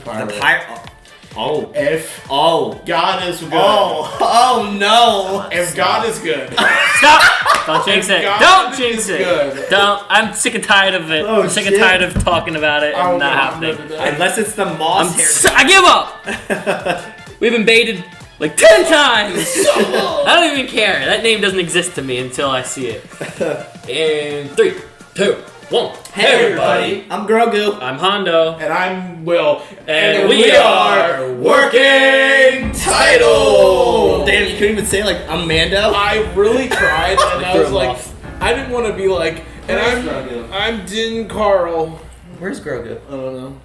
pirate. The pirate. Oh. If God is good. Oh no. If God is good. Stop! Don't jinx it. God Don't jinx is it. good. Don't. I'm sick and tired of it. Oh, I'm sick shit. and tired of talking about it and not happening. Unless it's the moss hair. I give up! We've been baited like 10 times! I don't even care. That name doesn't exist to me until I see it. In 3, 2, 1. Hey everybody, I'm Grogu. I'm Hondo. And I'm Will. And we are Working Title! Damn, you couldn't even say like I'm Mando. I really tried and I threw was him like, off. I didn't want to be like, and Where's Grogu? I'm Din Carl. Where's Grogu? I don't know.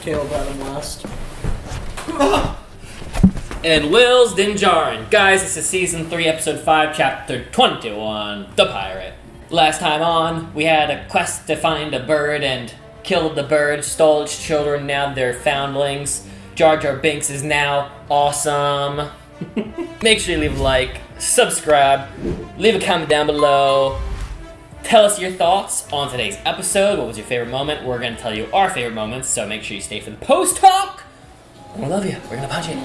Came up at him last. And Will's Dinjarin. Guys, this is season 3, episode 5, chapter 21, The Pirate. Last time on, we had a quest to find a bird and killed the bird, stole its children, now they're foundlings. Jar Jar Binks is now awesome. Make sure you leave a like, subscribe, leave a comment down below. Tell us your thoughts on today's episode. What was your favorite moment? We're going to tell you our favorite moments, so make sure you stay for the post-talk. We love you. We're going to punch it.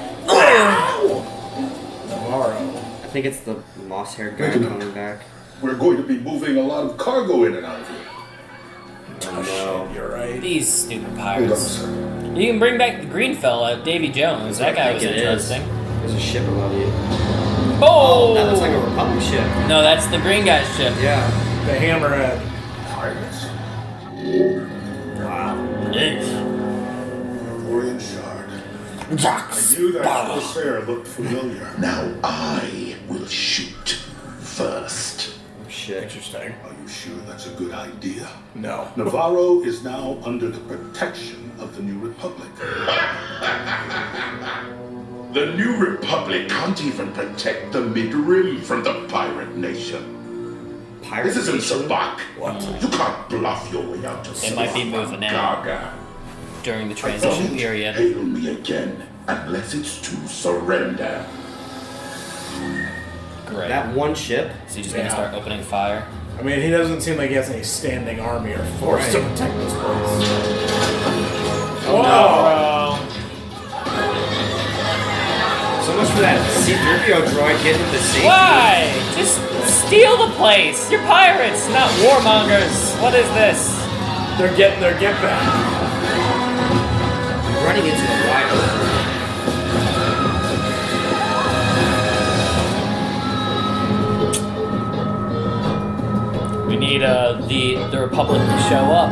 Tomorrow. I think it's the moss haired guy coming back. We're going to be moving a lot of cargo in and out of here. Oh no. You're right. These stupid Hold on a pirates. second. You can bring back the green fella, Davy Jones. That guy was interesting. There's a ship above you. Oh! That looks like a Republic ship. No, that's the green guy's ship. Yeah. The hammerhead. Pirates. Wow. Orient Shard. I knew that atmosphere looked familiar. Now I will shoot first. Shit. Interesting. Are you sure that's a good idea? No. Navarro is now under the protection of the New Republic. The New Republic can't even protect the Mid-Rim from the pirate nation. Pirate This isn't Nation? Sabak. What? You can't bluff your way out of It might be moving out Gaga. during the transition period. Hail me again, unless it's to surrender. Great. That one ship? Is he just gonna Yeah. start opening fire? I mean, he doesn't seem like he has any standing army or force to protect this place. Oh, So much for that C-3PO droid getting in the sea. Why? Just steal the place. You're pirates, not warmongers. What is this? They're getting their get back. Running into the wide open. We need the Republic to show up.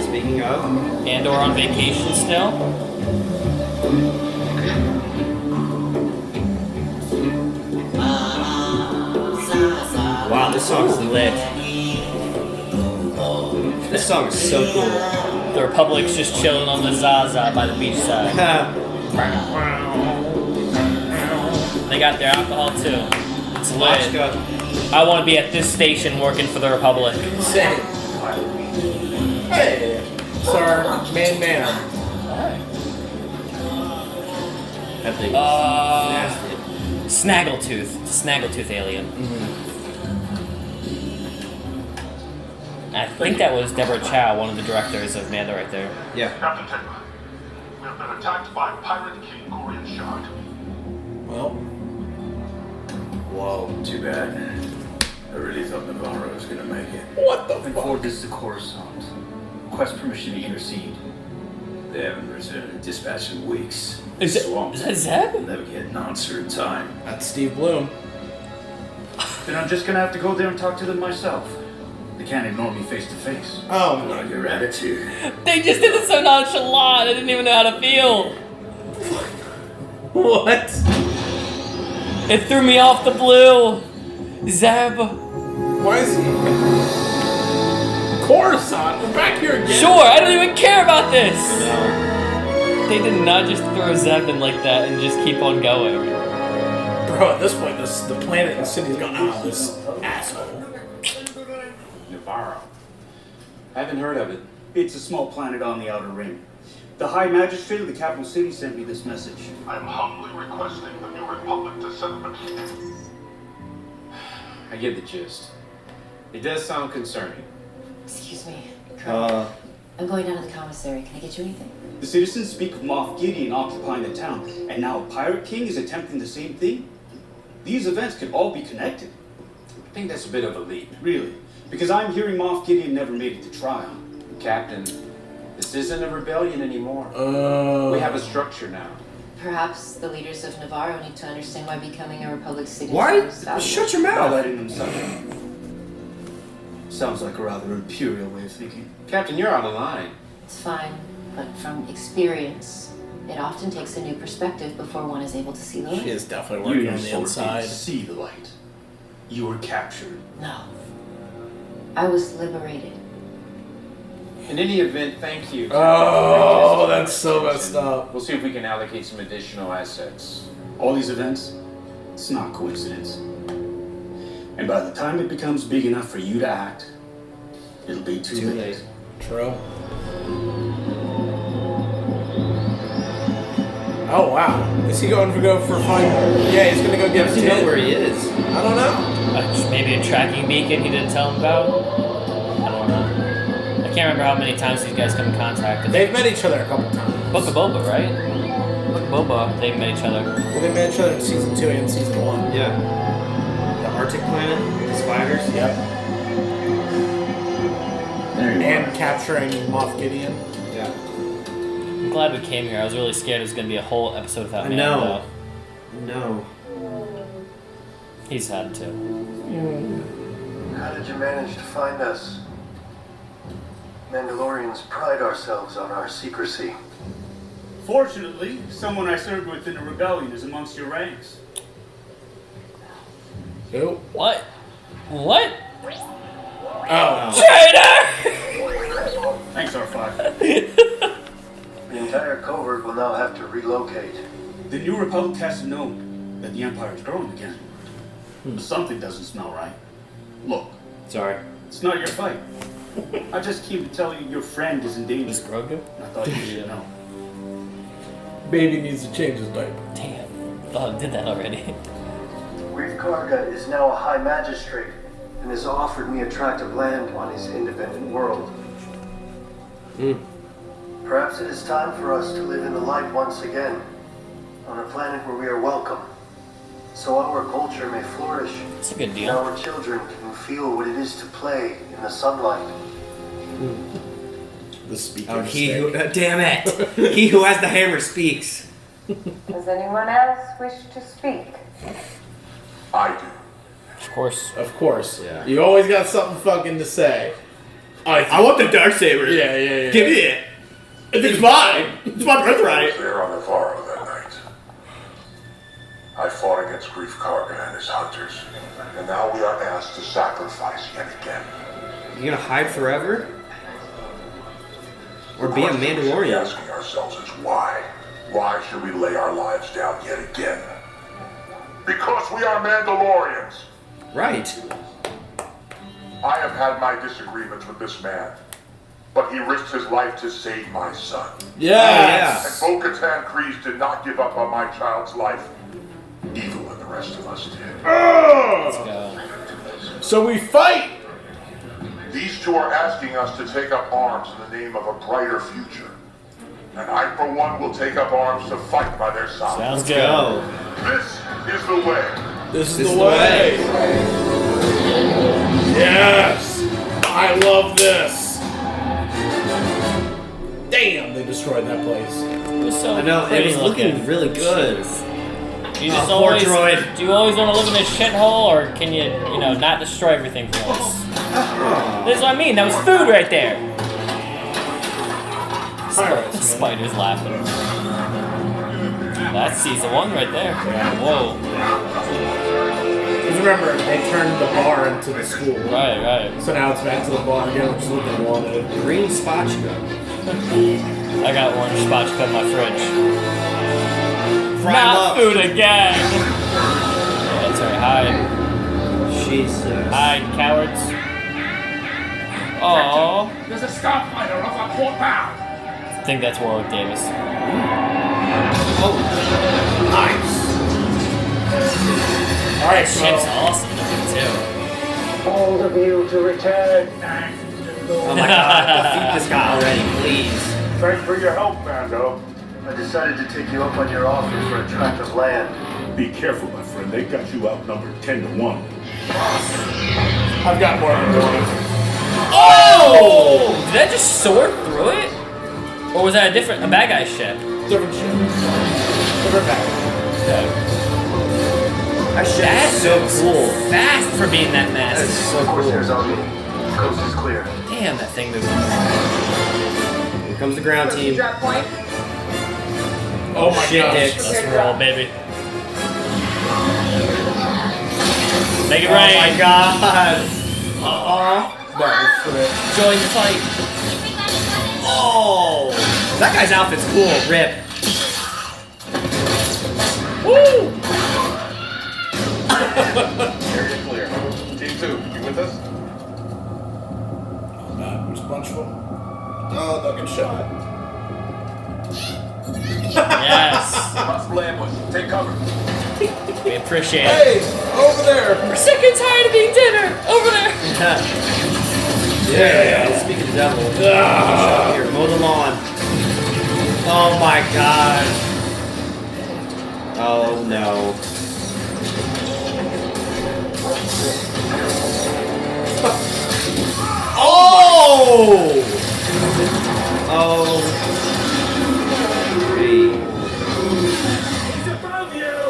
Speaking of, And or on vacation still. wow, this song's lit. This song is so cool. The Republic's just chilling on the Zaza by the beach side. They got their alcohol too. It's lit. Vodka. I want to be at this station working for the Republic. Same. Hey, it's our main man. That thing is nasty. Snaggletooth. It's a Snaggletooth alien. I think that was Deborah Chow, one of the directors of Mando right there. Yeah. Captain Taylor, we have been attacked by Pirate King Orient Shard. Well, Whoa. Too bad. I really thought Navarro was gonna make it. what the And fuck? Ford, this is the Coruscant. Request permission to intercede. They haven't returned a dispatch in weeks. Is Swamped. that Zeb? We'll never get an answer in time. That's Steve Bloom. Then I'm just gonna have to go there and talk to them myself. They can't ignore me face to face. Oh, I like your attitude. They just did it so nonchalant. I didn't even know how to feel. what? It threw me off the blue. Zeb. Why is he? Coruscant, we're back here again. Sure, I don't even care about this. They did not just throw Zeb in like that and just keep on going. Bro, at this point, the planet and city's gone out of this asshole. Navarro. Haven't heard of it. It's a small planet on the Outer Rim. The High Magistrate of the capital city sent me this message. I am humbly requesting the New Republic to set up a... I get the gist. It does sound concerning. Excuse me, Colonel. I'm going down to the commissary. Can I get you anything? The citizens speak of Moff Gideon occupying the town, and now a pirate king is attempting the same thing? These events could all be connected. I think that's a bit of a leap. Really? Because I'm hearing Moff Gideon never made it to trial. Captain, this isn't a rebellion anymore. We have a structure now. Perhaps the leaders of Navarro need to understand why becoming a Republic citizen Why? is valuable. Shut your By mouth. letting them suffer. Sounds like a rather imperial way of thinking. Captain, you're out of line. It's fine, but from experience, it often takes a new perspective before one is able to see the light. She is definitely You working on the sort of inside. didn't see the light. You were captured. No. I was liberated. In any event, thank you. Oh, that's so messed up. We'll see if we can allocate some additional assets. All these events, it's not coincidence. And by the time it becomes big enough for you to act, it'll be too late. True. Oh wow. Is he going to go for fun? Yeah, he's gonna go get Does he know where he is? I don't know. Maybe a tracking beacon he didn't tell him about? I don't know. I can't remember how many times these guys come in contact. They've met each other a couple times. Book of Boba, right? Book of Boba, they've met each other. Well, they met each other in season 2 and season 1. Yeah. The Arctic planet, the spiders. Yep. There you And are. capturing Moff Gideon. Yeah. I'm glad we came here. I was really scared it was going to be a whole episode without I me. know. No. He's had to. How did you manage to find us? Mandalorians pride ourselves on our secrecy. Fortunately, someone I served with in the rebellion is amongst your ranks. Who? What? What? Oh. Traitor! Thanks, R5. The entire covert will now have to relocate. The New Republic has to know that the Empire is growing again. Something doesn't smell right. Look, Sorry. it's not your fight. I just came to tell you your friend is in danger. Is Grogu? I thought you should know. Baby needs to change his diaper. Damn. Thought I did that already. Reef Karga is now a High Magistrate and has offered me a tract of land on his independent world. Perhaps it is time for us to live in the light once again, on a planet where we are welcome, so our culture may flourish It's a good and deal. our children can feel what it is to play in the sunlight. The speaker. Oh, he who, damn it! He who has the hammer speaks. Does anyone else wish to speak? I do. Of course. Of course. Yeah. You always got something fucking to say. I want the Darksaber. Yeah. Give me it. It's mine. It's my I was birthright. there on Navarro that night. I fought against Grief Karga and his hunters, and now we are asked to sacrifice yet again. You gonna hide forever? Or The be a question we should be Mandalorian? asking ourselves is why? Why should we lay our lives down yet again? Because we are Mandalorians. Right. I have had my disagreements with this man, but he risked his life to save my son. Yes. And Bo-Katan Kryze did not give up on my child's life, even when the rest of us did. Let's go. So we fight. These two are asking us to take up arms in the name of a brighter future. And I, for one, will take up arms to fight by their side. Sounds good. Go. This is the way. This is the way. Yes. I love this. Damn, they destroyed that place. It was so I know, it pretty was looking really good. Do you just Oh, poor always, droid. Do you always want to live in this shithole, or can you, not destroy everything for once? This is what I mean. That was food right there. Pirates, man. Spider's laughing. That's season 1 right there. Yeah. Whoa. Because remember, they turned the bar into the school. Right. So now it's back to the bar again, which is what they wanted. Green spatchka. I got orange spatchka in my fridge. Fry 'em Not up. food again. Yeah, that's right. Hide. Jesus. Hide, cowards. Oh. There's a starfighter off our port bow. I think that's Warwick Davis. Oh, Nice. Alright, Ship's so awesome looking too. all of you to return. Oh my god, defeat this guy already, please. Thanks for your help, Mando. I decided to take you up on your offer for a tract of land. Be careful, my friend. They got you outnumbered 10-1. I've got more than one. Oh! Did that just soar through it? Or was that a bad guy's ship? Different ship. Different bag. That shit That's is so cool. fast for being that That is massive. so cool. Corsairs on me. Coast is clear. Damn, that thing moves. Here comes the ground team. Drop point. Oh my Shit, gosh. dicks. Let's roll, baby. Make it Oh rain. my god. Join the fight. Oh! That guy's outfit's cool. Rip. Woo! Area clear. Team 2, you with us? Who's punchable? Oh, that good shot. Yes. Possible ambush. Take cover. We appreciate it. Hey, over there. We're sick and tired of being dinner. Over there. Yeah. Speak of the devil. Here, mow the lawn. Oh my god. Oh no. Oh! Oh. Great. He's above you!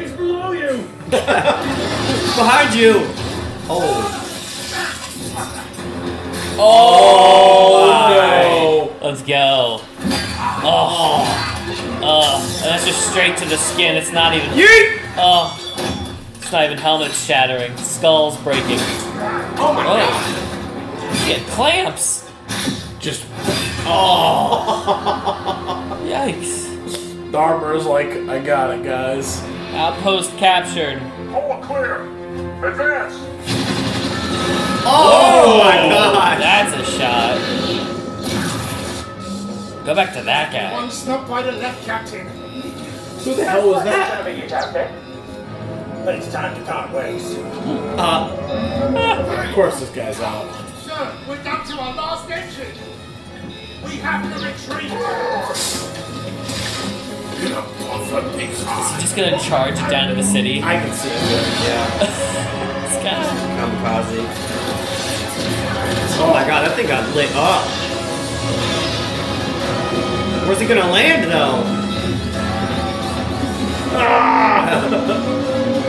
He's below you! Behind you! Oh. Oh, no. Let's go. Oh, and that's just straight to the skin. It's not even. Yeet! Oh, it's not even helmet shattering. Skulls breaking. Oh my god. You get clamps. Just Yikes. the armor is like, I got it, guys. Outpost captured. All clear. Advance. Oh my god! That's a shot. Go back to that guy. One stop by the left, Captain. Who the hell was that? Serving you, Captain. But it's time to part ways. Of course this guy's out. Sir, we're down to our last engine. We have to retreat. Get up off the big Is he just gonna charge it down to the city? I can see it. Yeah. This guy. Kamikaze. Oh my god, that thing got lit up. Where's he gonna land though?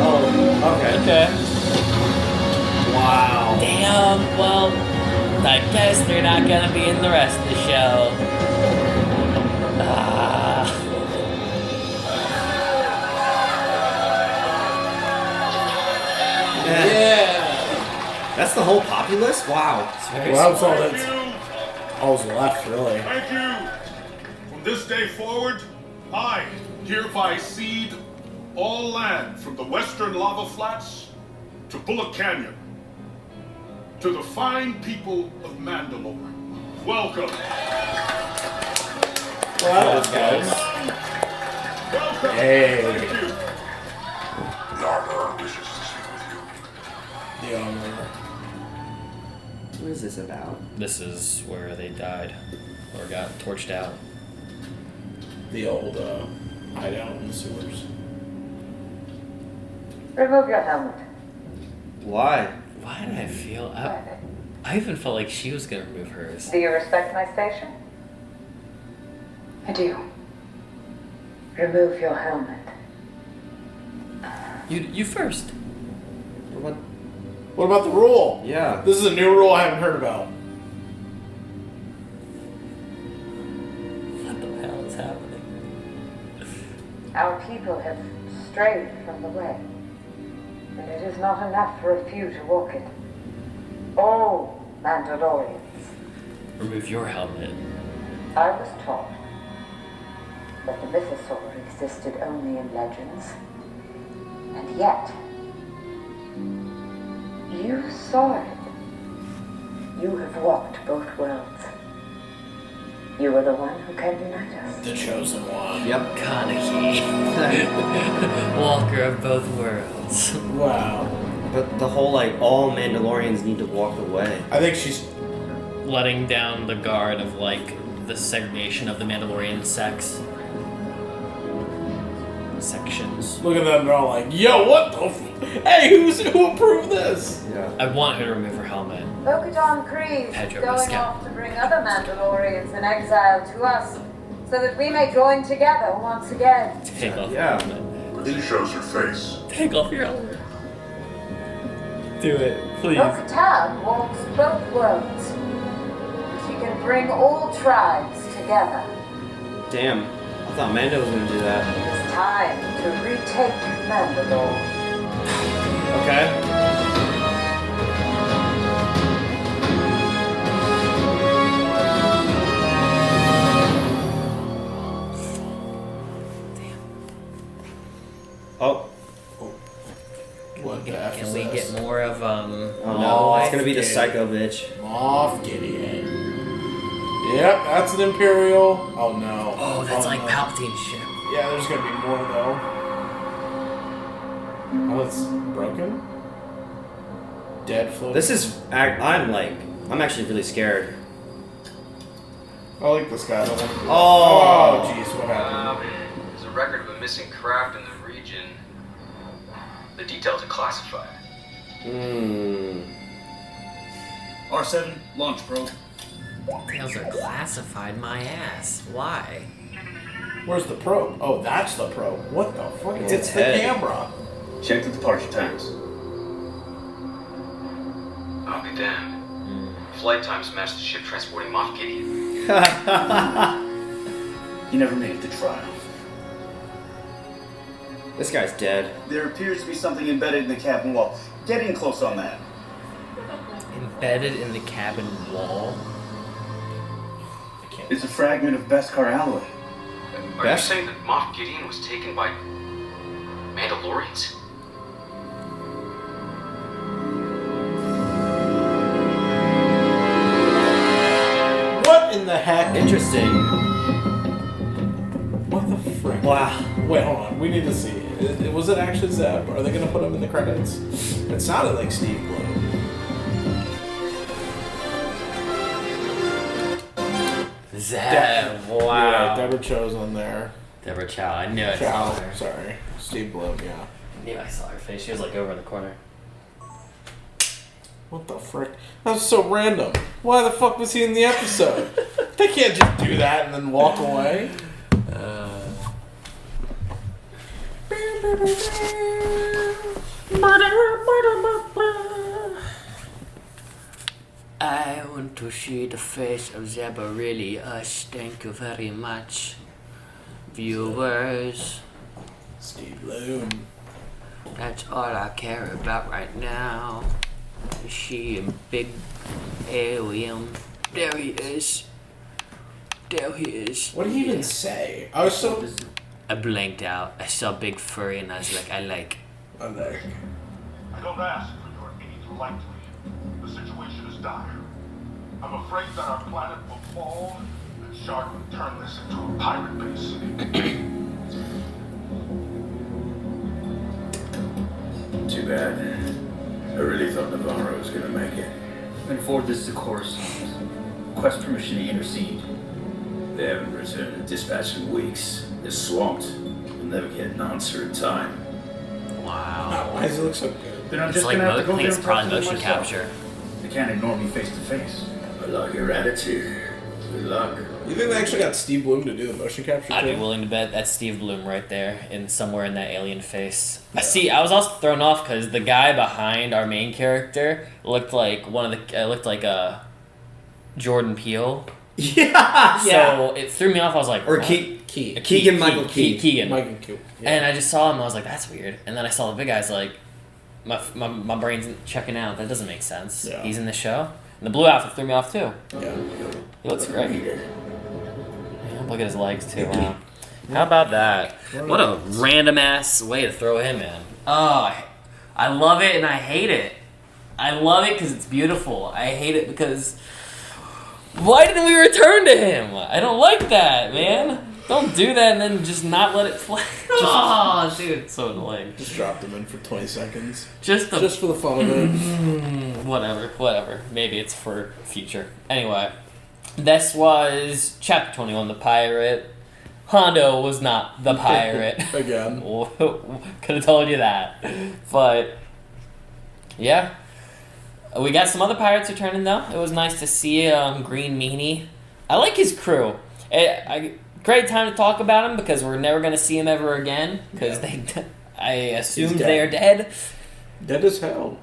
Oh, okay. Okay. Wow. Damn. Well, I guess they're not gonna be in the rest of the show. Yeah. That's the whole populace? Wow. It's very Well, that's smart. all that's all's left, really. Thank you. From this day forward, I hereby cede all land from the western lava flats to Bullock Canyon to the fine people of Mandalore. Welcome. Well, guys. Welcome. Hey. Thank you. The armorer wishes to speak with you. The armor. What is this about? This is where they died or got torched out. The old hideout in the sewers. Remove your helmet. Why? Why did I feel? I even felt like she was gonna remove hers. Do you respect my station? I do. Remove your helmet. You first. What? What about the rule? Yeah. This is a new rule I haven't heard about. What the hell is happening? Our people have strayed from the way, and it is not enough for a few to walk it. All Mandalorians. Remove your helmet. I was taught that the mythosaur existed only in legends, and yet you saw it. You have walked both worlds. You are the one who can unite us. The chosen one. Yep. Kaneki. Walker of both worlds. Wow. But the whole, like, all Mandalorians need to walk away. I think she's letting down the guard of, like, the segregation of the Mandalorian sections. Look at them, they're all like, yo, what the hey, who approved this? Yeah. I want her to remove her helmet. Bo-Katan Kryze is Pedro going Pascal. off to bring other Mandalorians in exile to us, so that we may join together once again. Take off Yeah. your helmet. She shows her face. Take off your helmet. Do it, please. Bo-Katan walks both worlds. She can bring all tribes together. Damn. I thought Mando was gonna do that. It's time to retake Mandalore. Okay. Oh. What the F Can is we this? get more of Oh no, it's gonna be the Gideon. psycho bitch. Moff Gideon. Yep, that's an Imperial. Oh no. Oh, that's like no. Palpatine's ship. Yeah, there's gonna be more though. Oh, it's broken? Dead float. This is. I'm actually really scared. I like this guy. I don't like this. Oh. Jeez, what happened? There's a record of a missing craft in the region. The details are classified. R7, launch probe. Details are classified, my ass. Why? Where's the probe? Oh, that's the probe. What the fuck? It's It's its the head. camera. Check the departure times. I'll be damned. Flight times match the ship transporting Moff Gideon. You never made it to trial. This guy's dead. There appears to be something embedded in the cabin wall. Get in close on that. Embedded in the cabin wall? It's a fragment of Beskar alloy. Are you saying that Moff Gideon was taken by Mandalorians? What in the heck? Interesting. What the frick? Wow. Wait, hold on. We need to see. Was it actually Zeb? Are they gonna put him in the credits? It sounded like Steve Blue. Zeb, wow. Yeah, Deborah Cho's on there. Deborah Chow, I knew I saw Chow. her. Sorry. Steve Bloom, yeah. I knew I saw her face. She was like over in the corner. What the frick? That's so random. Why the fuck was he in the episode? They can't just do that and then walk away. I want to see the face of Zeb Aurelius. Thank you very much, viewers. Steve Bloom. That's all I care about right now. Is she a big alien? There he is. There he is. What did he even say? I was so. I blanked out. I saw Big Furry and I was like, I like. I like. I don't ask for your aid lightly. The situation is dire. I'm afraid that our planet will fall, and Shark will turn this into a pirate base. Too bad. I really thought Navarro was gonna make it. And forward this to course. Request permission to intercede. They haven't returned a dispatch in weeks. They're swamped. They'll never get an answer in time. Wow. Why does it look so good? Then I'm It's just like gonna have to go I think there it's probably and talk to motion them myself. capture. They can't ignore me face to face. I like your attitude. Good luck. You think they actually got Steve Bloom to do the motion capture? I'd be too? willing to bet that's Steve Bloom right there, in somewhere in that alien face. See, I was also thrown off because the guy behind our main character looked like Jordan Peele. Yeah. So it threw me off. I was like, Or what? Keegan Michael Key. Keegan. Michael Q. Yeah. And I just saw him. I was like, that's weird. And then I saw the big guy's like, my brain's checking out. That doesn't make sense. Yeah. He's in the show. And the blue outfit threw me off too. Yeah. He looks great. Yeah, look at his legs too. Wow. How about that? What a random ass way to throw him in. Oh, I love it and I hate it. I love it because it's beautiful. I hate it because why didn't we return to him? I don't like that, man. Don't do that and then just not let it fly. Oh, dude, it's so annoying. Just drop them in for 20 seconds. Just for the fun of it. Whatever. Maybe it's for future. Anyway, this was Chapter 21, The Pirate. Hondo was not the pirate. Again. Could have told you that. But, yeah. We got some other pirates returning, though. It was nice to see Green Meanie. I like his crew. Great time to talk about him because we're never going to see him ever again. Because I assumed they're dead. Dead as hell.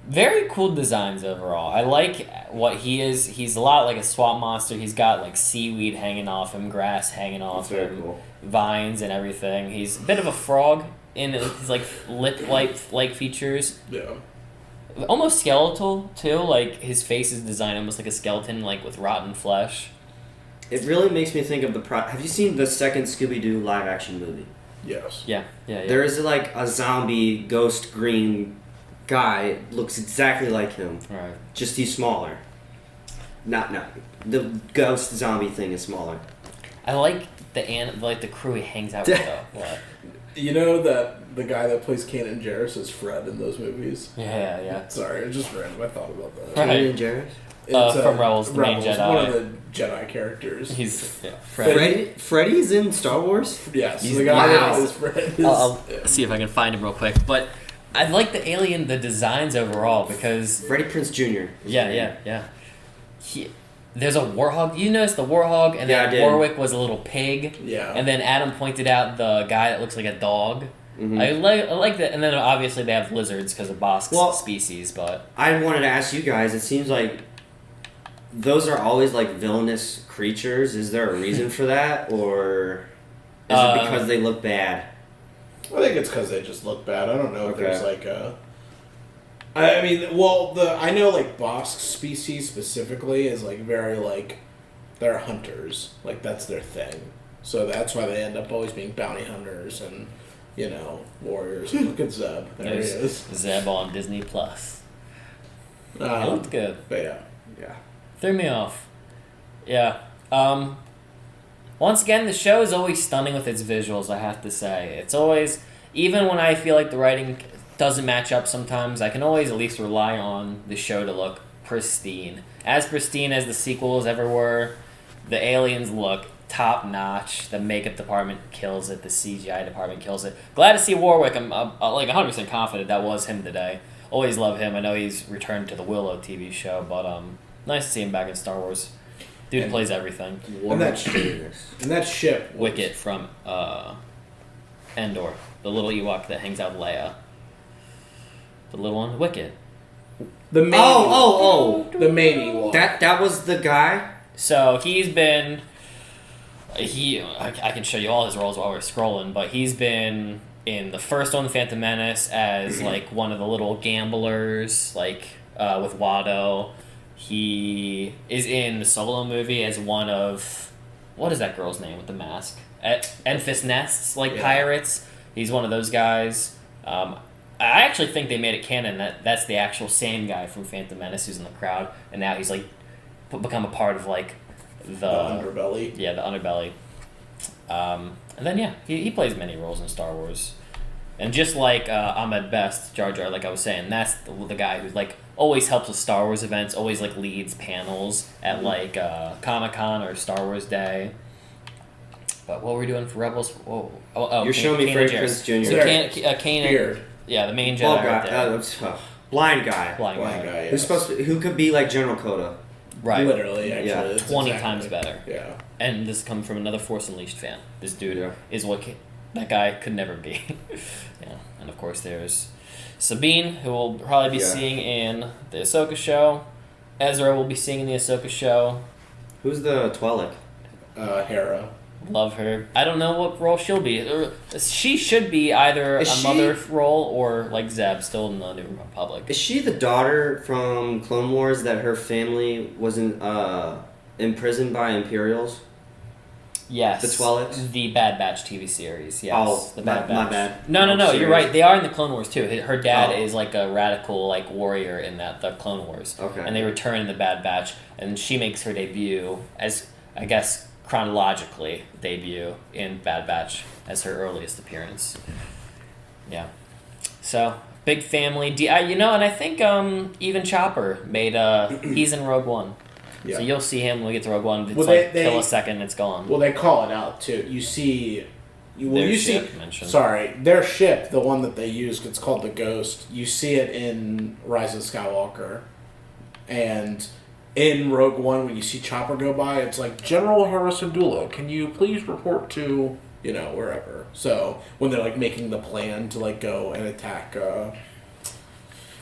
Very cool designs overall. I like what he is. He's a lot like a swamp monster. He's got like seaweed hanging off him, grass hanging off him, cool. Vines and everything. He's a bit of a frog in his like lip-like features. Yeah. Almost skeletal too. Like his face is designed almost like a skeleton, like with rotten flesh. It really makes me think of have you seen the second Scooby-Doo live-action movie? Yes. Yeah. There is like a zombie ghost green guy, looks exactly like him. Right. Just he's smaller. No. The ghost zombie thing is smaller. I like the crew he hangs out with though. What? You know that the guy that plays Kanan Jarrus is Fred in those movies? Yeah. Sorry, it's just random. I thought about that. Right. Kanan Jarrus? From Rebels, the main Jedi. One of the Jedi characters. He's Fred. Freddy's in Star Wars? Yes. He's the guy that is Fred. I'll see if I can find him real quick. But I like the designs overall because... Freddie Prinze Jr. Yeah. There's a warhog. You noticed the warhog, and then Warwick was a little pig. Yeah. And then Adam pointed out the guy that looks like a dog. Mm-hmm. I like that. And then obviously they have lizards because of Bosk's species, but... I wanted to ask you guys, it seems like those are always like villainous creatures. Is there a reason for that, or is it because they look bad? I think it's because they just look bad. I don't know if there's like a... I know like Bosk's species specifically is like very like... They're hunters. Like that's their thing. So that's why they end up always being bounty hunters and, warriors. Look at Zeb. There he is. Zeb on Disney Plus. It looked good. But yeah. Threw me off. Yeah. Once again, the show is always stunning with its visuals, I have to say. It's always, even when I feel like the writing doesn't match up sometimes, I can always at least rely on the show to look pristine. As pristine as the sequels ever were, the aliens look top-notch. The makeup department kills it. The CGI department kills it. Glad to see Warwick. I'm like 100% confident that was him today. Always love him. I know he's returned to the Willow TV show, but nice to see him back in Star Wars. Dude plays everything. And that ship. Wicket from Endor. The little Ewok that hangs out with Leia. The little one? Wicket. The main The main Ewok. That was the guy? So he's been... I can show you all his roles while we're scrolling, but he's been in the first one, Phantom Menace, as like one of the little gamblers, like with Watto. He is in the Solo movie as one of... What is that girl's name with the mask? Enfys Nest's pirates. He's one of those guys. I actually think they made it canon that's the actual same guy from Phantom Menace who's in the crowd, and now he's like become a part of like the underbelly. Yeah, the underbelly. And then he plays many roles in Star Wars, and just like Ahmed Best, Jar Jar, like I was saying, that's the guy who's like always helps with Star Wars events, always like leads panels at like Comic-Con or Star Wars Day. But what were we doing for Rebels? You're showing me Freddie Prinze Jr. So Kanan, the main Jedi right there. Blind guy. Blind guy. Yes. Who's supposed to, who could be like General Coda. Right. Literally, actually. Yeah. 20 times better. Yeah. And this comes from another Force Unleashed fan. This dude is what that guy could never be. Yeah. And of course there's Sabine, who we'll probably be seeing in the Ahsoka show. Ezra will be seeing in the Ahsoka show. Who's the Twi'lek? Hera. Love her. I don't know what role she'll be. She should be either mother role or like Zeb, still in the New Republic. Is she the daughter from Clone Wars that her family was imprisoned by Imperials? Yes. The Twi'leks? The Bad Batch TV series, yes. Oh, the Bad Batch. My bad. No, you're right. They are in the Clone Wars too. Her dad is like a radical like warrior in the Clone Wars. Okay. And they return in the Bad Batch, and she makes her debut as, I guess, chronologically debut in Bad Batch as her earliest appearance. Yeah. So, big family. And I think even Chopper made he's in Rogue One. Yeah. So you'll see him when we get to Rogue One. It's kill a second, it's gone. Well, they call it out too. You see... mentioned. Sorry, their ship, the one that they use, it's called the Ghost. You see it in Rise of Skywalker. And in Rogue One, when you see Chopper go by, it's like, General Harasadula, can you please report to, wherever. So, when they're, like, making the plan to, like, go and attack,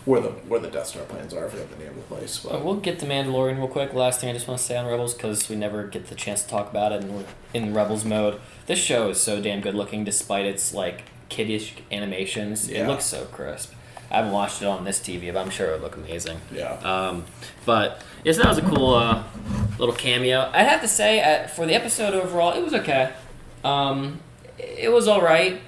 where the Death Star plans are. I forget the name of the place. But. We'll get to Mandalorian real quick. Last thing I just want to say on Rebels, because we never get the chance to talk about it, and we're in Rebels mode. This show is so damn good looking, despite its, like, kiddish animations. Yeah. It looks so crisp. I haven't watched it on this TV, but I'm sure it would look amazing. Yeah. But yes, that was a cool little cameo. I'd have to say, for the episode overall, it was okay. It was all right.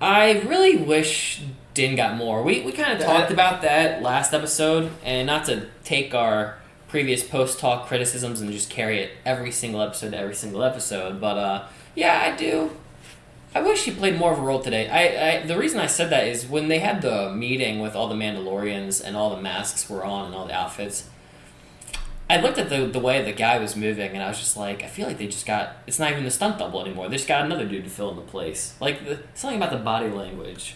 I really wish Din got more. We kind of talked about that last episode, and not to take our previous post-talk criticisms and just carry it every single episode, but yeah, I do. I wish he played more of a role today. The reason I said that is when they had the meeting with all the Mandalorians and all the masks were on and all the outfits, I looked at the way the guy was moving and I was just like, I feel like they just got, it's not even the stunt double anymore. They just got another dude to fill in the place. Like, something about the body language.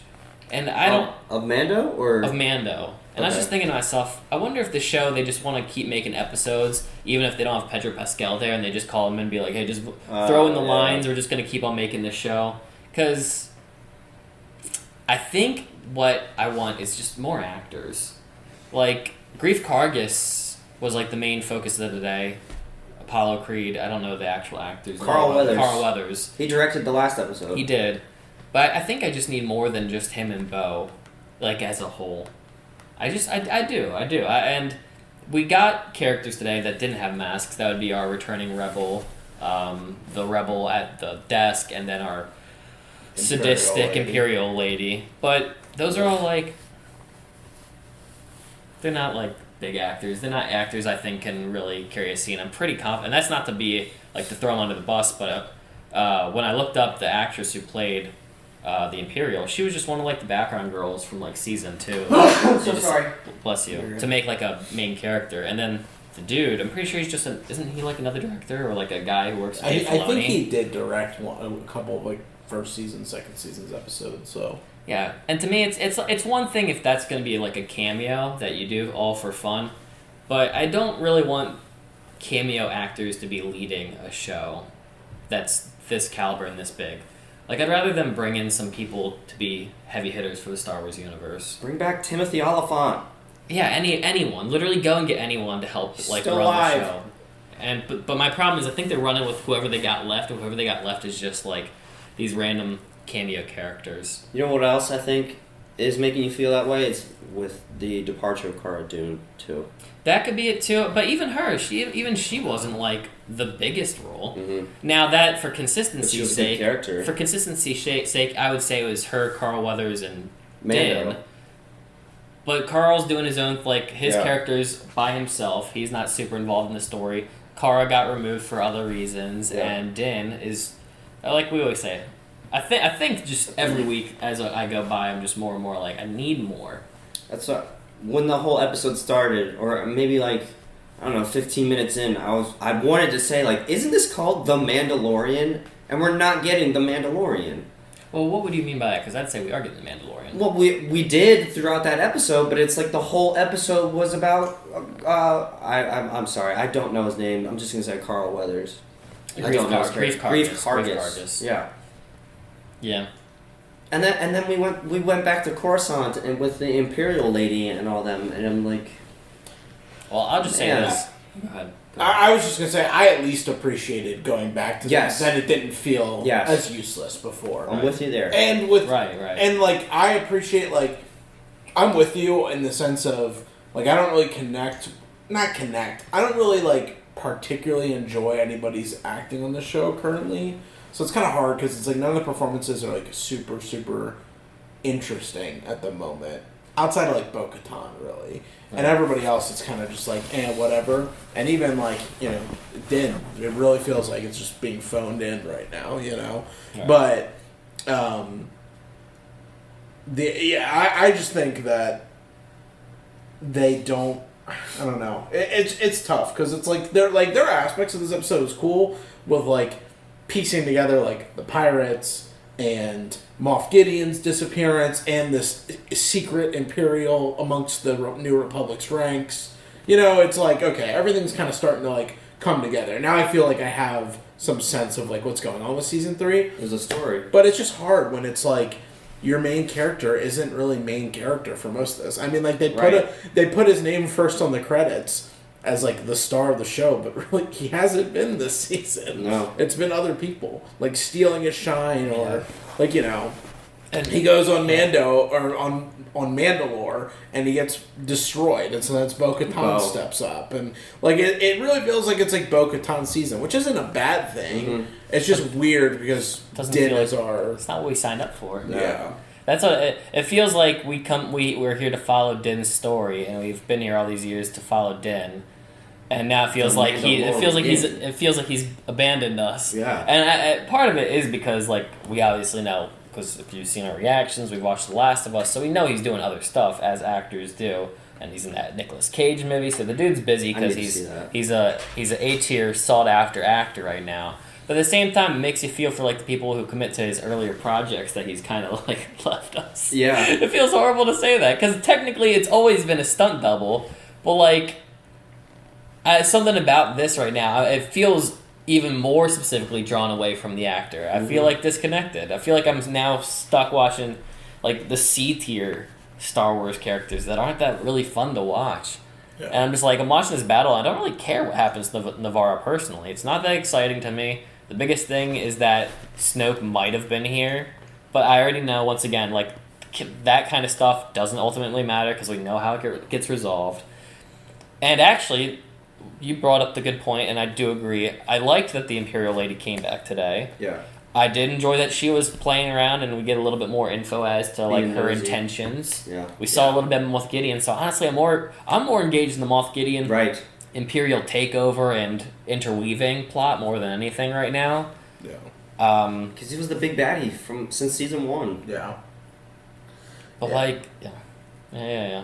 And I don't... Of Mando? Or Of Mando. And I was just thinking to myself, I wonder if the show, they just want to keep making episodes, even if they don't have Pedro Pascal there, and they just call him and be like, hey, just throw in the lines, we're just going to keep on making this show. Because I think what I want is just more actors. Like, Grief Kargas was like the main focus of the day. Apollo Creed, I don't know the actual actors. Carl Weathers. He directed the last episode. He did. But I think I just need more than just him and Bo, like, as a whole. I do. And we got characters today that didn't have masks. That would be our returning rebel, the rebel at the desk, and then our sadistic Imperial lady. But those are all, like, they're not, like, big actors. They're not actors I think can really carry a scene. I'm pretty confident. And that's not to be, like, to throw them under the bus, but when I looked up the actress who played the Imperial, she was just one of, like, the background girls from, like, season 2. I'm so sorry. Bless you. To make, like, a main character. And then the dude, I'm pretty sure he's just isn't he, like, another director or, like, a guy who works with I think he did direct a couple of, like, first season, second season's episodes, so... Yeah, and to me, it's one thing if that's going to be, like, a cameo that you do all for fun, but I don't really want cameo actors to be leading a show that's this caliber and this big. Like, I'd rather them bring in some people to be heavy hitters for the Star Wars universe. Bring back Timothy Oliphant. Yeah, anyone. Literally go and get anyone to help, like, Still run alive. the show. And but my problem is I think they're running with whoever they got left, and whoever they got left is just, like, these random cameo characters. You know what else I think is making you feel that way? It's with the departure of Cara Dune, too. That could be it, too. But even her, she wasn't, like, the biggest role. Mm-hmm. Now, that, for consistency's sake... character. For consistency's sake, I would say it was her, Carl Weathers, and Din. But Carl's doing his own, like, his character's by himself. He's not super involved in the story. Cara got removed for other reasons, and Din is, like we always say, I think just every week as I go by, I'm just more and more like, I need more. That's what, when the whole episode started, or maybe like, I don't know, 15 minutes in, I wanted to say, like, isn't this called The Mandalorian? And we're not getting The Mandalorian. Well, what would you mean by that? Because I'd say we are getting The Mandalorian. Well, we did throughout that episode, but it's like the whole episode was about, I'm sorry, I don't know his name. I'm just going to say Carl Weathers. I don't know his name. Grief Kargas. Yeah. Yeah. And then we went back to Coruscant and with the Imperial lady and all them, and I'm like, well, I'll just say this. Go ahead. I was just going to say, I at least appreciated going back to this, that it didn't feel as useless before. I'm with you there. And with right. And, like, I appreciate, like, I'm with you in the sense of, like, I don't really I don't really, like, particularly enjoy anybody's acting on the show currently. So it's kind of hard because it's like none of the performances are like super, super interesting at the moment. outside of like Bo-Katan, really. And everybody else, it's kind of just like, whatever. And even like, Din, it really feels like it's just being phoned in right now, Right. But, I just think that they don't, I don't know. It's tough, because it's like, there are aspects of this episode is cool with like piecing together like the pirates and Moff Gideon's disappearance and this secret Imperial amongst the New Republic's ranks. It's like, okay, everything's kind of starting to like come together. Now I feel like I have some sense of like what's going on with season 3. There's a story. But it's just hard when it's like your main character isn't really main character for most of this. I mean, like they put his name first on the credits as like the star of the show, but really he hasn't been this season. No. It's been other people like stealing his shine, or like and he goes on Mando or on Mandalore and he gets destroyed, and so that's Bo-Katan steps up, and like it really feels like it's like Bo-Katan's season, which isn't a bad thing. Mm-hmm. It's just weird because Din is it's not what we signed up for. Yeah. That's what it feels like. We're here to follow Din's story, and we've been here all these years to follow Din, and now it feels like he's abandoned us. Yeah. And part of it is because like we obviously know, because if you've seen our reactions, we've watched The Last of Us, so we know he's doing other stuff as actors do, and he's in that Nicolas Cage movie, so the dude's busy because he's a A-tier sought after actor right now. But at the same time, it makes you feel for like the people who commit to his earlier projects that he's kind of like left us. Yeah. It feels horrible to say that, because technically it's always been a stunt double, but like something about this right now, it feels even more specifically drawn away from the actor. I feel like disconnected. I feel like I'm now stuck watching like the C-tier Star Wars characters that aren't that really fun to watch. Yeah. And I'm just like, I'm watching this battle, I don't really care what happens to Navarro personally. It's not that exciting to me. The biggest thing is that Snoke might have been here, but I already know, once again, like, that kind of stuff doesn't ultimately matter because we know how it gets resolved. And actually, you brought up the good point, and I do agree. I liked that the Imperial Lady came back today. Yeah. I did enjoy that she was playing around, and we get a little bit more info as to like her intentions. Yeah. We saw a little bit of Moff Gideon, so honestly, I'm more engaged in the Moff Gideon Imperial takeover and interweaving plot more than anything right now. Yeah. Because he was the big baddie since season 1. Yeah. But Yeah,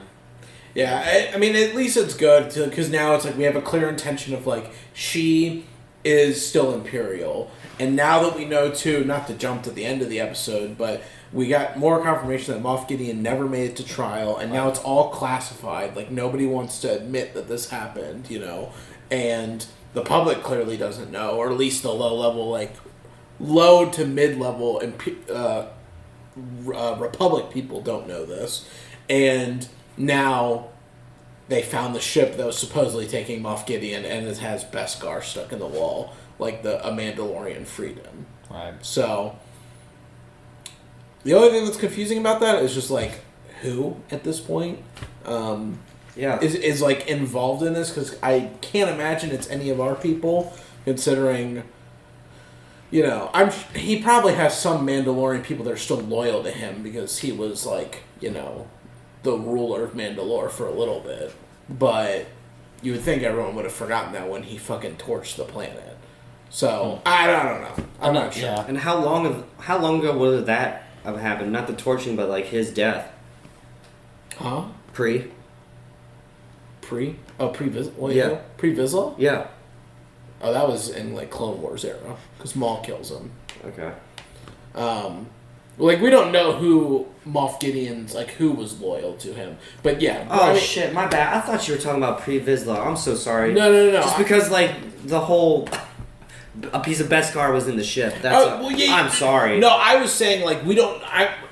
I mean, at least it's good because now it's like we have a clear intention of like she is still Imperial. And now that we know, too, not to jump to the end of the episode, but we got more confirmation that Moff Gideon never made it to trial, and now it's all classified. Like, nobody wants to admit that this happened, and the public clearly doesn't know, or at least the low to mid-level Republic people don't know this. And now they found the ship that was supposedly taking Moff Gideon, and it has Beskar stuck in the wall. Like a Mandalorian freedom. Right. So, the only thing that's confusing about that is just like, who at this point is like involved in this, because I can't imagine it's any of our people, considering, he probably has some Mandalorian people that are still loyal to him because he was like, the ruler of Mandalore for a little bit. But you would think everyone would have forgotten that when he fucking torched the planet. So I don't know. I'm not sure. Yeah. And how long ago would that have happened? Not the torching, but like his death. Huh? Pre? Oh, pre-Vizsla? Yeah. Pre-Vizsla? Yeah. Oh, that was in like Clone Wars era because Maul kills him. Okay. Like we don't know who Moff Gideon's who was loyal to him, but yeah. Oh shit, my bad. I thought you were talking about pre-Vizsla. I'm so sorry. No. Just because the whole. A piece of Beskar was in the ship. I'm sorry. No, I was saying we don't.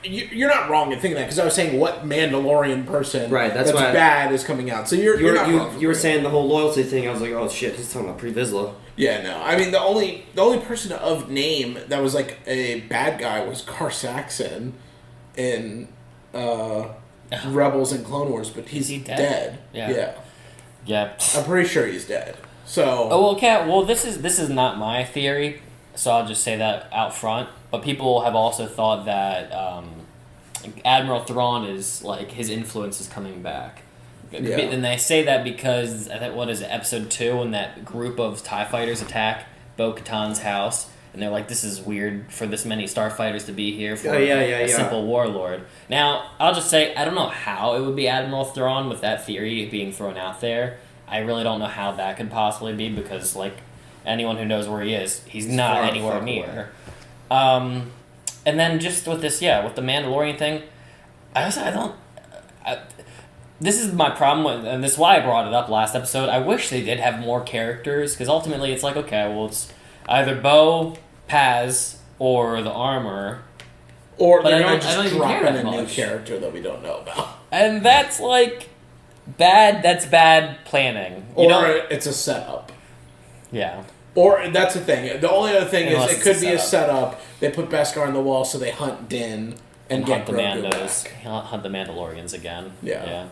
You're not wrong in thinking that because I was saying what Mandalorian person that's bad is coming out. So you're not wrong. You were saying the whole loyalty thing. I was like, oh shit, he's talking about pre-Vizsla. Yeah, no. I mean, the only person of name that was like a bad guy was Car Saxon in Rebels and Clone Wars, but he's dead. Yeah. I'm pretty sure he's dead. So. This is not my theory, so I'll just say that out front. But people have also thought that Admiral Thrawn is like his influence is coming back. Yeah. And they say that because I think what is it, episode 2 when that group of TIE fighters attack Bo-Katan's house, and they're like, this is weird for this many starfighters to be here for a simple warlord. Now, I'll just say, I don't know how it would be Admiral Thrawn with that theory being thrown out there. I really don't know how that could possibly be, because like anyone who knows where he is, he's not anywhere near. And then just with this, with the Mandalorian thing, this is my problem, and this is why I brought it up last episode. I wish they did have more characters, because ultimately it's like, okay, well, it's either Bo, Paz, or the armor. Or they're just dropping a new character that we don't know about. And that's like bad. That's bad planning. It's a setup. Yeah. Or that's the thing. The only other thing is it could be a setup. They put Beskar on the wall so they hunt Din and get the Grogu Mandos. back. Hunt the Mandalorians again. Yeah.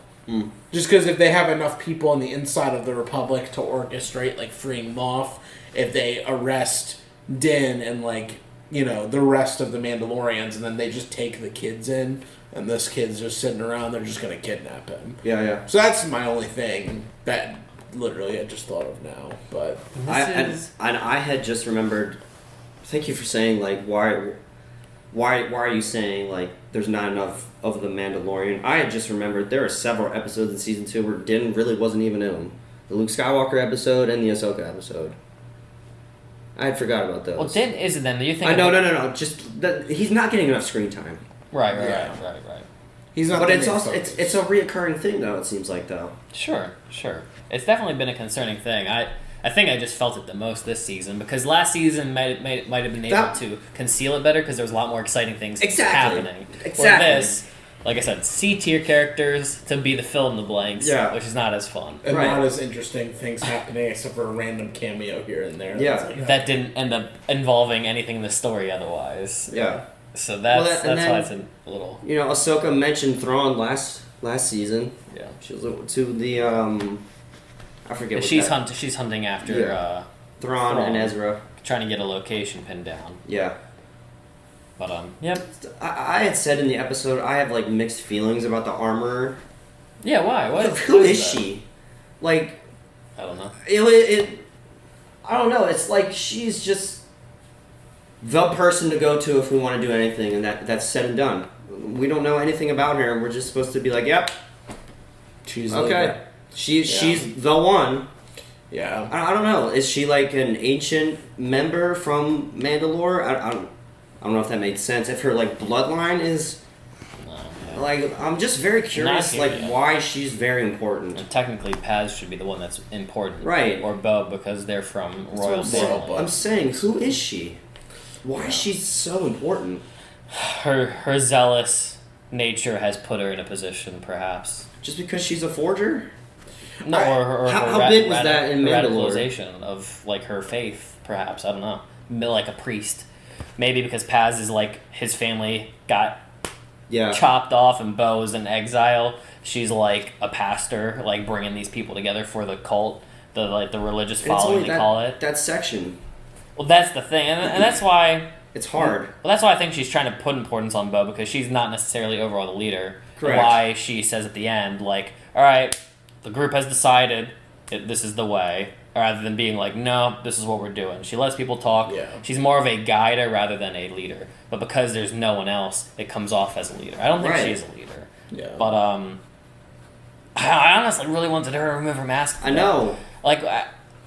Just because if they have enough people on the inside of the Republic to orchestrate, like, freeing Moff, if they arrest Din and, like, you know, the rest of the Mandalorians, and then they just take the kids in, and this kid's just sitting around, they're just going to kidnap him. Yeah. So that's my only thing that literally I just thought of now. But I had just remembered, thank you for saying, like, why are you saying, like, there's not enough of the Mandalorian? I had just remembered there are several episodes in Season 2 where Din really wasn't even in them. The Luke Skywalker episode and the Ahsoka episode. I had forgot about those. Well, Din isn't them. Do you think? No. Just that he's not getting enough screen time. Right. He's not. But it's also it's a reoccurring thing, though. It seems like, though. Sure. It's definitely been a concerning thing. I think I just felt it the most this season, because last season might have been able to conceal it better because there was a lot more exciting things happening. Exactly. Where this, like I said, C-tier characters to be the fill in the blanks, which is not as fun. And not as interesting things happening except for a random cameo here and there. That didn't end up involving anything in the story otherwise. Yeah. So that's why it's a little... You know, Ahsoka mentioned Thrawn last season. Yeah. She was to the... I forget what she's hunting after Thrawn and Ezra, trying to get a location pinned down. Yeah. But yep. I had said in the episode I have like mixed feelings about the armorer. Yeah, why? Who is she? Like, I don't know. I don't know. It's like she's just the person to go to if we want to do anything, and that's said and done. We don't know anything about her, and we're just supposed to be like, yep, she's okay. She's the one. Yeah. I don't know. Is she like an ancient member from Mandalore? I don't know if that made sense. If her like bloodline is like, I'm just very curious, why she's very important. And technically, Paz should be the one that's important, right? Or Bo, because they're from royal family. I'm saying, who is she? Why is she so important? Her zealous nature has put her in a position, perhaps. Just because she's a forger? No, or how big was that in Mandalore? Radicalization of like her faith, perhaps. I don't know, like a priest. Maybe because Paz is like his family got chopped off and Bo's in exile. She's like a pastor, like bringing these people together for the cult, the religious following they call it. That section. Well, that's the thing, and that's why it's hard. Well, that's why I think she's trying to put importance on Bo, because she's not necessarily overall the leader. Correct. Why she says at the end, like, all right, the group has decided this is the way, rather than being like, no, this is what we're doing. She lets people talk. Yeah. She's more of a guider rather than a leader. But because there's no one else, it comes off as a leader. I don't think she is a leader. Yeah. But I honestly really wanted her to remove her mask. I know. Like, I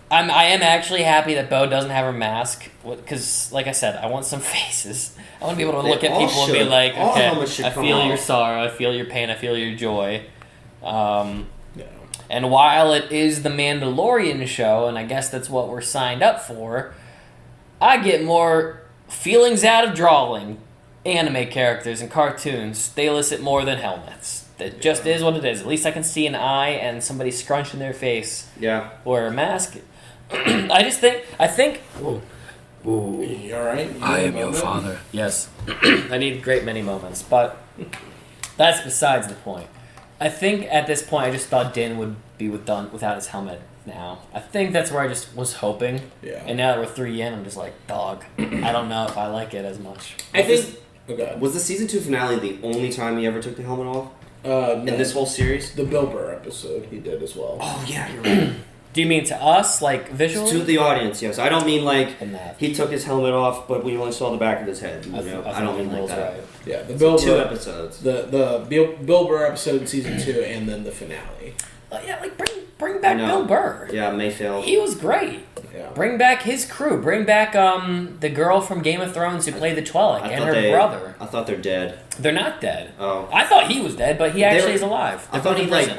am actually happy that Bo doesn't have her mask, because, like I said, I want some faces. I want to be able to look at people and be like, okay, I feel your sorrow, I feel your pain, I feel your joy. And while it is the Mandalorian show, and I guess that's what we're signed up for, I get more feelings out of drawing anime characters and cartoons. They elicit more than helmets. That just is what it is. At least I can see an eye and somebody scrunching their face. Yeah. Or a mask. I think. Ooh. You alright? I am your father. Yes. I need a great many moments, but that's besides the point. I think at this point I just thought Din would be done without his helmet now. I think that's where I just was hoping. Yeah. And now that we're 3 in, I'm just like, dog, I don't know if I like it as much. I think Okay. Was the season 2 finale the only time he ever took the helmet off? No. In this whole series? The Bill Burr episode he did as well. Oh, yeah, you're right. Do you mean to us, like, visually? To the audience, yes. I don't mean, like, he took his helmet off, but we only saw the back of his head. I don't mean like that. Right. Yeah, the Bill Burr... 2 episodes. The Bill Burr episode in season 2, and then the finale. Yeah, like, bring back Bill Burr. Yeah, Mayfield. He was great. Yeah. Bring back his crew. Bring back the girl from Game of Thrones who played the Twi'lek and her brother. I thought they're dead. They're not dead. Oh. I thought he was dead, but he actually is alive. I thought he, like...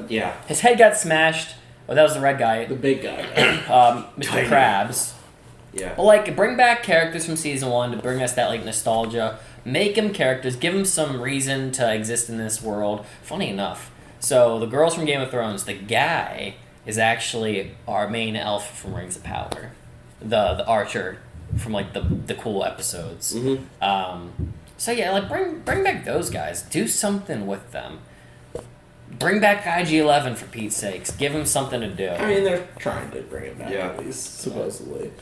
yeah. His head got smashed. Oh, that was the red guy. The big guy. Mr. Krabs. Yeah. But, like, bring back characters from season 1 to bring us that, like, nostalgia. Make them characters. Give them some reason to exist in this world. Funny enough. So, the girls from Game of Thrones, the guy is actually our main elf from Rings of Power. The archer from, like, the cool episodes. Mm-hmm. So, yeah, like, bring back those guys. Do something with them. Bring back IG-11 for Pete's sakes. Give him something to do. I mean, they're trying to bring it back at least, supposedly.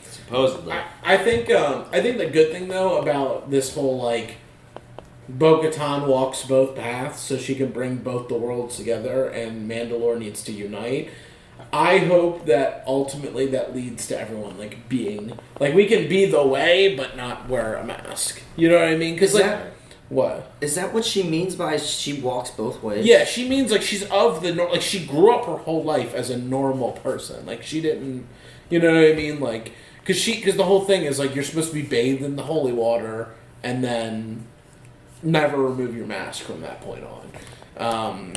I think the good thing though about this whole like Bo-Katan walks both paths so she can bring both the worlds together, and Mandalore needs to unite. I hope that ultimately that leads to everyone like being like we can be the way, but not wear a mask. You know what I mean? Because like. What? Is that what she means by she walks both ways? Yeah, she means like she's of the like she grew up her whole life as a normal person. Like she didn't, you know what I mean? Like because the whole thing is like you're supposed to be bathed in the holy water and then never remove your mask from that point on.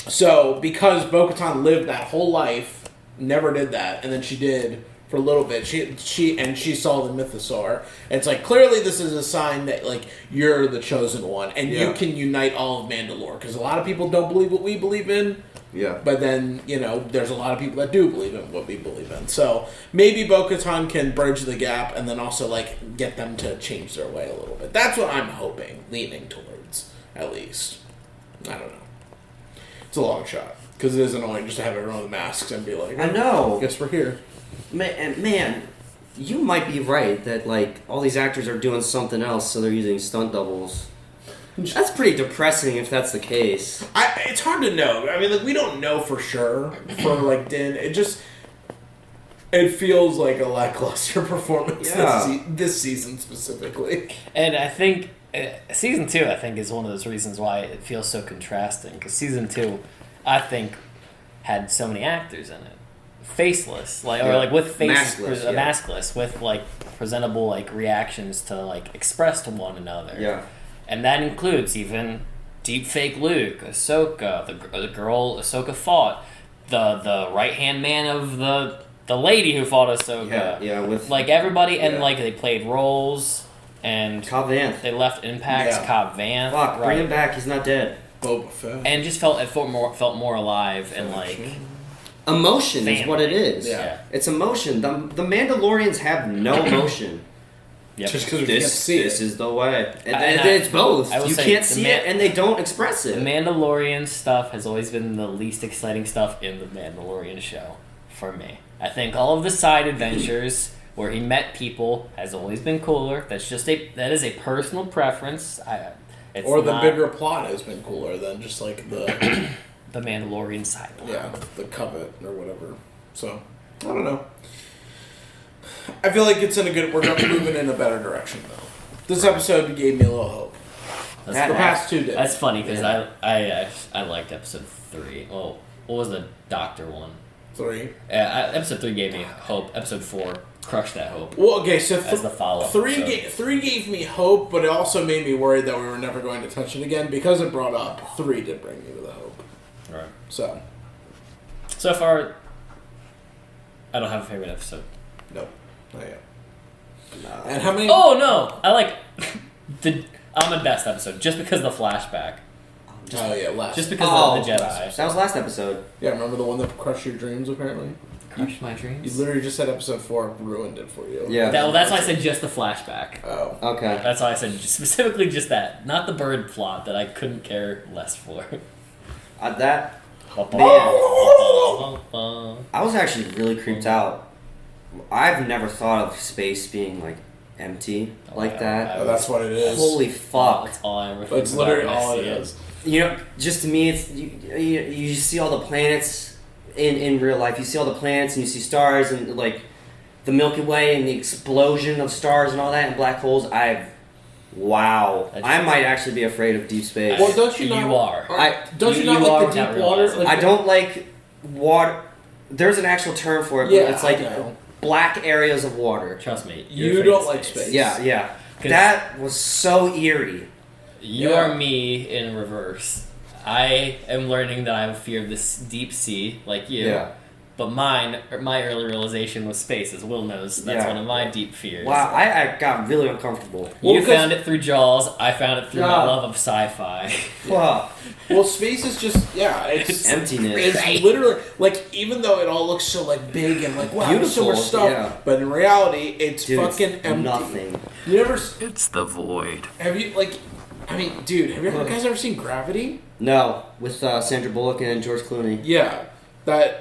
So because Bo-Katan lived that whole life, never did that, and then she did. For a little bit, she saw the mythosaur. It's like clearly this is a sign that like you're the chosen one, and you can unite all of Mandalore. Because a lot of people don't believe what we believe in. Yeah. But then there's a lot of people that do believe in what we believe in. So maybe Bo-Katan can bridge the gap, and then also like get them to change their way a little bit. That's what I'm hoping, leaning towards at least. I don't know. It's a long shot because it is annoying just to have everyone with masks and be like, I know. Guess we're here. Man, you might be right that like all these actors are doing something else, so they're using stunt doubles. That's pretty depressing if that's the case. It's hard to know. I mean, like we don't know for sure for like Din. It feels like a lackluster performance this season specifically. And I think season 2, I think, is one of those reasons why it feels so contrasting. Because season 2, I think, had so many actors in it. Faceless, or like with faces, maskless, with like presentable like reactions to like express to one another. Yeah, and that includes even deepfake Luke, Ahsoka, the girl Ahsoka fought, the right hand man of the lady who fought Ahsoka. Yeah, with like everybody, and like they played roles, and Cobb Vanth. They left impacts. Yeah. Cobb Vanth, fuck, bring him back. He's not dead. Boba Fett, and just felt more alive and like. Emotion family. Is what it is. Yeah. It's emotion. The Mandalorians have no emotion. Yep. Just because we can't see this is the way. And it's both. You can't see it, and they don't express it. The Mandalorian stuff has always been the least exciting stuff in the Mandalorian show for me. I think all of the side adventures where he met people has always been cooler. That is a personal preference. The bigger plot has been cooler than just like the. The Mandalorian side. Yeah, the Covet or whatever. So, I don't know. I feel like we're moving in a better direction though. This episode gave me a little hope. The past 2 did. That's funny because I liked episode 3. Oh, what was the doctor one? 3. Episode 3 gave me hope. Episode 4 crushed that hope. Well, okay, so as the follow-up. 3 gave me hope, but it also made me worried that we were never going to touch it again because it brought up 3 did bring me to the hope. Right. So far, I don't have a favorite episode. Nope, not yet. And how many? Oh no, I like the Ahmed Best episode just because of the flashback. Just because of the Jedi. That was last episode. Yeah, remember the one that crushed your dreams? Apparently, crushed my dreams. You literally just said episode 4 ruined it for you. Yeah. That's why I said just the flashback. Oh, okay. That's why I said specifically just that, not the bird plot that I couldn't care less for. That man, I was actually really creeped out. I've never thought of space being like empty like that. Oh, that's what it is. Holy fuck! That's all I ever. It's literally all it is. You know, just to me, it's you see all the planets in real life. You see all the planets and you see stars and like the Milky Way and the explosion of stars and all that and black holes. I might actually be afraid of deep space. Well, don't you know? You are. Don't you not like the deep water? Like I don't like water. There's an actual term for it. But it's like black areas of water. Trust me. You don't like space. Yeah. That was so eerie. You are me in reverse. I am learning that I have a fear of this deep sea, like you. Yeah. But my early realization was space, as Will knows. That's one of my deep fears. Wow, I got really uncomfortable. You found it through Jaws. I found it through my love of sci-fi. Wow. Well, space is just it's emptiness. It's literally like, even though it all looks so like big and like wow, beautiful, so much stuff, but in reality, it's fucking empty. Nothing. You never. It's the void. Have you dude, have you guys ever seen Gravity? No, with Sandra Bullock and George Clooney. Yeah, that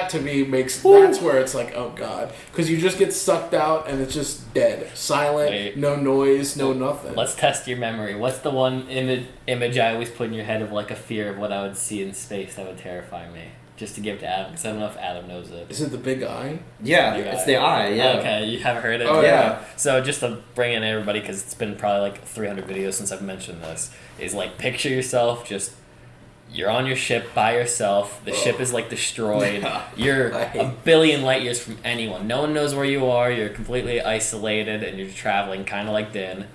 to me that's where it's like, oh god, because you just get sucked out and it's just dead, silent, no noise, no nothing. Let's test your memory. What's the one image I always put in your head of like a fear of what I would see in space that would terrify me? Just to give to Adam, because I don't know if Adam knows it. Is it the big eye? Yeah, it's the eye. Yeah. Okay, you haven't heard it. Oh yeah. So just to bring in everybody, because it's been probably like 300 videos since I've mentioned this, is like picture yourself you're on your ship by yourself. The ship is like destroyed. You're a billion light years from anyone. No one knows where you are. You're completely isolated, and you're traveling kind of like Din.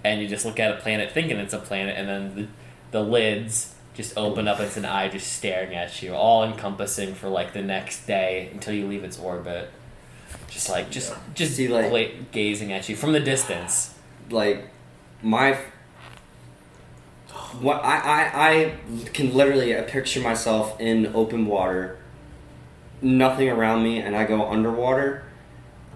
And you just look at a planet thinking it's a planet, and then the lids just open up. It's an eye just staring at you, all encompassing for like the next day until you leave its orbit. Just see, like, gazing at you from the distance. Like what I can literally picture myself in open water, nothing around me, and I go underwater,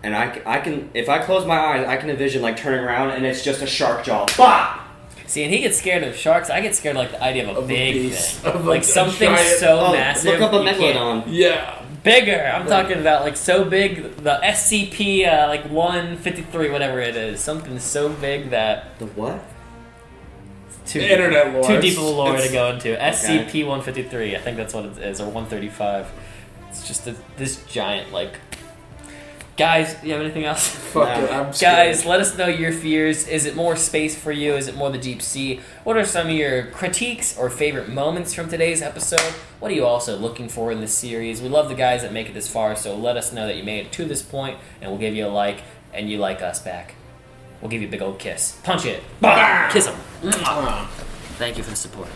and I can, if I close my eyes, I can envision like turning around and it's just a shark jaw. Bah! See, and he gets scared of sharks. I get scared of like the idea of a big thing, of like something so massive. Look up a megalodon. Yeah. Bigger. I'm talking about like so big, the SCP like 153, whatever it is, something so big that the what? Internet lore. Too deep of a lore to go into. SCP-153, I think that's what it is, or 135. It's just this giant, like... Guys, do you have anything else? Fuck it, I'm scared. Guys, let us know your fears. Is it more space for you? Is it more the deep sea? What are some of your critiques or favorite moments from today's episode? What are you also looking for in this series? We love the guys that make it this far, so let us know that you made it to this point, and we'll give you a like, and you like us back. We'll give you a big old kiss. Punch it. Kiss him. Thank you for the support.